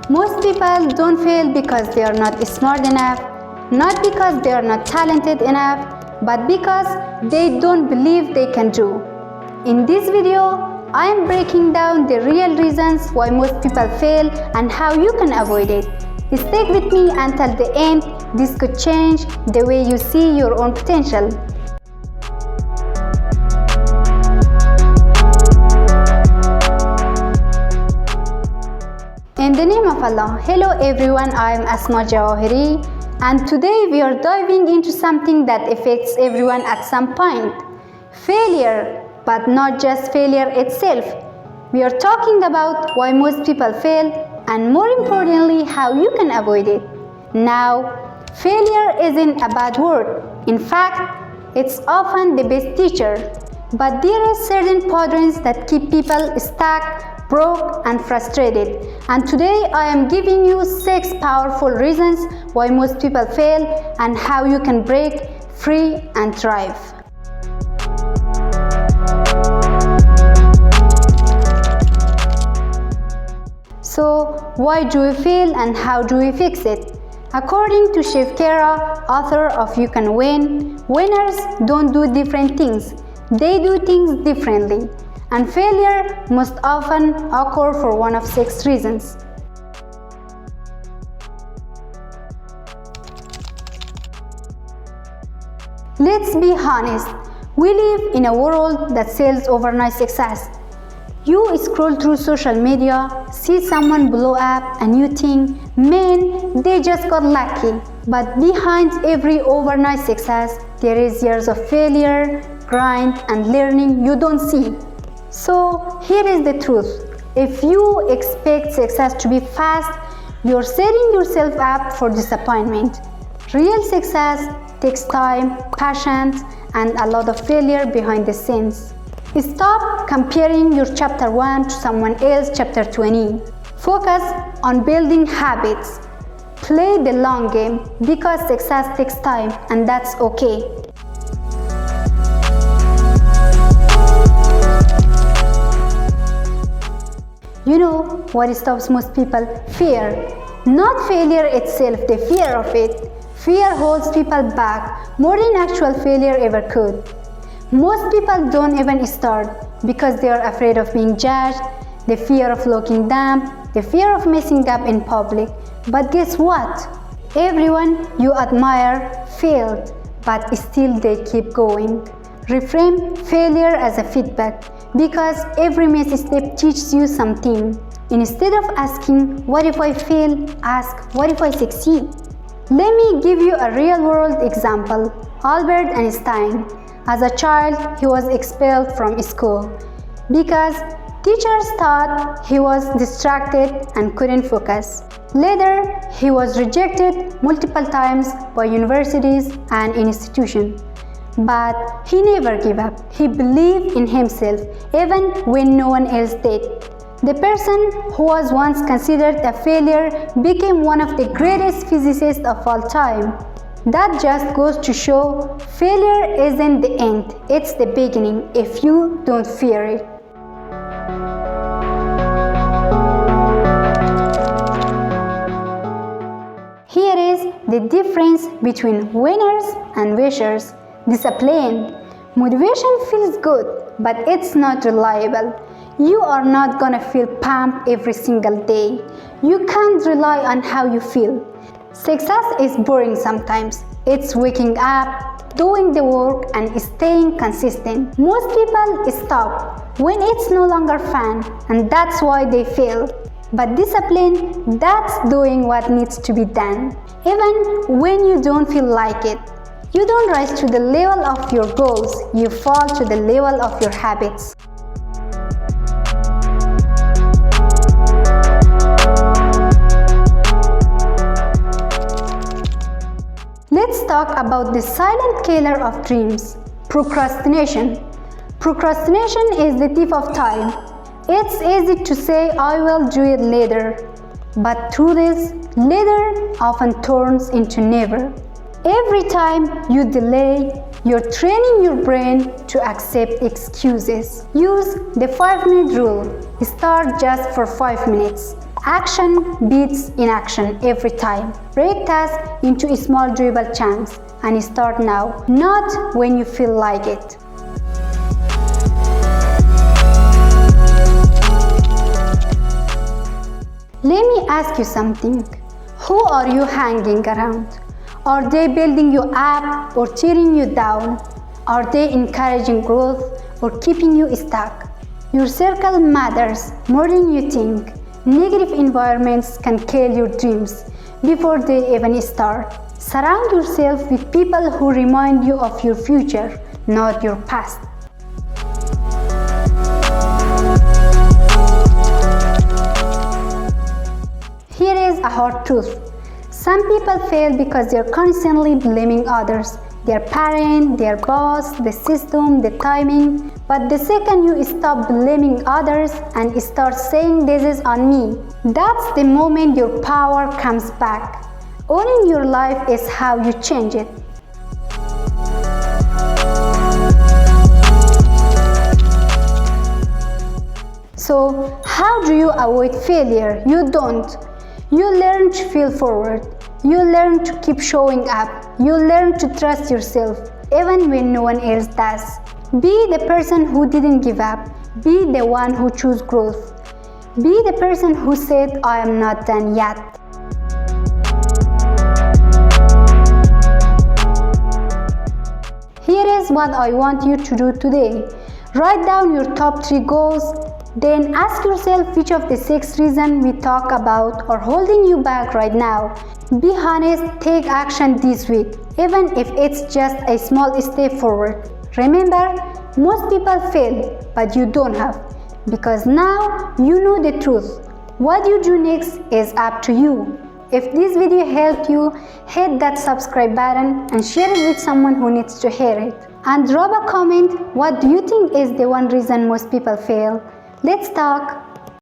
Most people don't fail because they are not smart enough, not because they are not talented enough, but because they don't believe they can do. In this video, I am breaking down the real reasons why most people fail and how you can avoid it. Stick with me until the end. This could change the way you see your own potential. In the name of Allah, hello everyone, I am Asma Jawahiri, and today we are diving into something that affects everyone at some point. Failure, but not just failure itself. We are talking about why most people fail and more importantly, how you can avoid it. Now, failure isn't a bad word. In fact, it's often the best teacher. But there are certain patterns that keep people stuck, broke, and frustrated. And today I am giving you 6 powerful reasons why most people fail and how you can break free and thrive. So, why do we fail and how do we fix it? According to Chef Kara, author of You Can Win, winners don't do different things. They do things differently, and failure most often occur for one of 6 reasons. Let's be honest, we live in a world that sells overnight success. You scroll through social media, see someone blow up, and you think, man, they just got lucky. But behind every overnight success, there is years of failure, grind, and learning you don't see. So here is the truth. If you expect success to be fast, you're setting yourself up for disappointment. Real success takes time, patience, and a lot of failure behind the scenes. Stop comparing your chapter 1 to someone else's chapter 20. Focus on building habits. Play the long game because success takes time and that's okay. You know what stops most people? Fear. Not failure itself, the fear of it. Fear holds people back more than actual failure ever could. Most people don't even start because they are afraid of being judged, the fear of looking dumb, the fear of messing up in public. But guess what? Everyone you admire failed, but still they keep going. Reframe failure as a feedback because every misstep teaches you something. Instead of asking, what if I fail? Ask, what if I succeed? Let me give you a real-world example. Albert Einstein. As a child, he was expelled from school because teachers thought he was distracted and couldn't focus. Later, he was rejected multiple times by universities and institutions. But he never gave up. He believed in himself even when no one else did. The person who was once considered a failure became one of the greatest physicists of all time. That just goes to show failure isn't the end, it's the beginning if you don't fear it. Here is the difference between winners and wishers. Discipline. Motivation feels good, but it's not reliable. You are not gonna feel pumped every single day. You can't rely on how you feel. Success is boring sometimes. It's waking up, doing the work, and staying consistent. Most people stop when it's no longer fun, and that's why they fail. But discipline, that's doing what needs to be done, even when you don't feel like it. You don't rise to the level of your goals, you fall to the level of your habits. Let's talk about the silent killer of dreams, procrastination. Procrastination is the thief of time. It's easy to say, I will do it later. But truth is, later often turns into never. Every time you delay, you're training your brain to accept excuses. Use the 5-minute rule. Start just for 5 minutes. Action beats inaction every time. Break tasks into small doable chunks and start now, not when you feel like it. Let me ask you something. Who are you hanging around? Are they building you up or tearing you down? Are they encouraging growth or keeping you stuck? Your circle matters more than you think. Negative environments can kill your dreams before they even start. Surround yourself with people who remind you of your future, not your past. Here is a hard truth. Some people fail because they're constantly blaming others, their parent, their boss, the system, the timing. But the second you stop blaming others and start saying this is on me, that's the moment your power comes back. Owning your life is how you change it. So, how do you avoid failure? You don't. You learn to feel forward. You learn to keep showing up. You learn to trust yourself, even when no one else does. Be the person who didn't give up. Be the one who chose growth. Be the person who said, I am not done yet. Here is what I want you to do today. Write down your top 3 goals. Then ask yourself which of the 6 reasons we talk about are holding you back right now. Be honest, take action this week, even if it's just a small step forward. Remember, most people fail, but you don't have, because now you know the truth. What you do next is up to you. If this video helped you, hit that subscribe button and share it with someone who needs to hear it. And drop a comment, what do you think is the one reason most people fail? Let's talk.